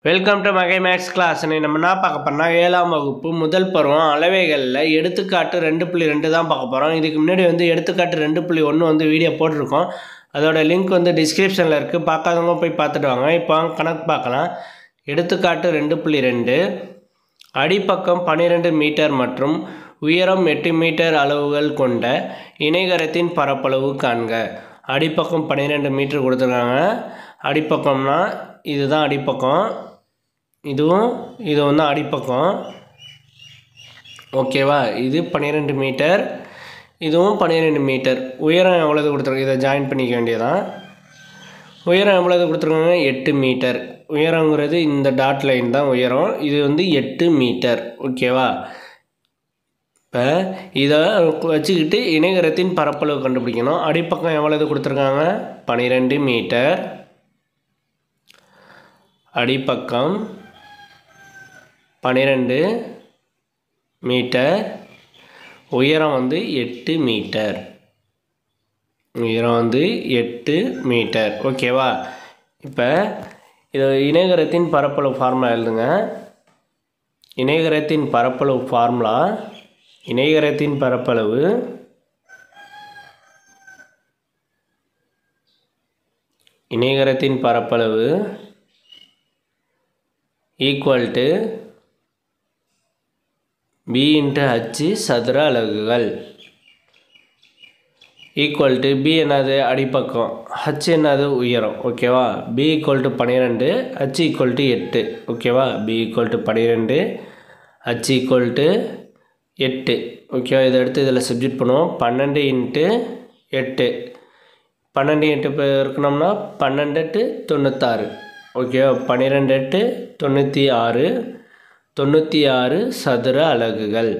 Welcome to மகை maths class. நம்ம என்ன பார்க்க போறோம்னா 7ஆம் வகுப்பு முதல் பருவம் அளவைகளில் எடுத்துக்காட்டு 2.2 தான் பார்க்க போகிறோம். இதுக்கு முன்னாடி எடுத்துக்காட்டு 2.1 வீடியோ போட்டிருக்கோம். அதோட லிங்க் டிஸ்கிரிப்ஷனில் இருக்குது. பார்க்காதவங்க போய் பார்த்துட்டு வாங்க. இப்போ கணக்கு பார்க்கலாம். எடுத்துக்காட்டு 2.2 அடிப்பக்கம் 12 மீட்டர் மற்றும் உயரம் 8 மீட்டர் அளவுகள் கொண்ட இணைகரத்தின் பரப்பளவு காண்க. அடிப்பக்கம் 12 மீட்டர் கொடுத்துருக்காங்க. அடிப்பக்கம்னா இதுதான் அடிப்பக்கம், இது அடிப்பக்கம். ஓகேவா? இது 12 மீட்டர், இதுவும் 12 மீட்டர். உயரம் எவ்வளவு கொடுத்துருக்காங்க? இதை ஜாயின் பண்ணிக்க வேண்டியதான். உயரம் எவ்வளவு கொடுத்துருக்காங்க? 8 மீட்டர். உயரங்கிறது இந்த டாட் லைன் தான் உயரம். இது 8 மீட்டர். ஓகேவா? இப்போ இதை வச்சுக்கிட்டு இணைகரத்தின் பரப்பளவு கண்டுபிடிக்கணும். அடிப்பக்கம் எவ்வளவு கொடுத்துருக்காங்க? 12 மீட்டர். அடிப்பக்கம் 12 மீட்டர். உயரம் 8 மீட்டர். உயரம் 8 மீட்டர். ஓகேவா? இப்போ இது இணைகரத்தின் பரப்பளவு ஃபார்முலா எழுதுங்க. இணைகரத்தின் பரப்பளவு ஃபார்முலா, இணைகரத்தின் பரப்பளவு ஈக்குவல் டு b × h சதுர அலகுகள். ஈக்குவல் டு b என்னது? அடிப்பக்கம். h என்னது? உயரம். ஓகேவா? b = 12, h = 8. ஓகேவா? b = 12, h = 8. ஓகேவா? இதை எடுத்து இதில் சப்ஜெக்ட் பண்ணுவோம். 12 × 8. 12 8 இருக்கணும்னா 12 8 96. ஓகேவா? 12 8 96. 96 சதுர அலகுகள்.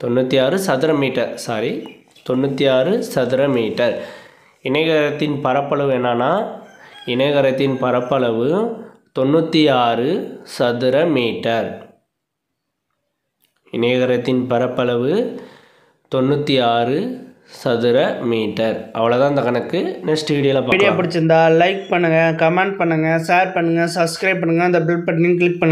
96 சதுர மீட்டர். 96 சதுர மீட்டர். இணைகரத்தின் பரப்பளவு என்னன்னா, இணைகரத்தின் பரப்பளவு 96 சதுர மீட்டர். இணைகரத்தின் பரப்பளவு 96 சதுர மீட்டர். அவ்வளோதான் இந்த கணக்கு. நெக்ஸ்ட் வீடியோவில் பார்க்கலாம். வீடியோ பிடிச்சிருந்தா லைக் பண்ணுங்கள், கமெண்ட் பண்ணுங்கள், ஷேர் பண்ணுங்கள், சப்ஸ்கிரைப் பண்ணுங்கள், அந்த பெல் பட்டனையும் கிளிக் பண்ணுங்கள்.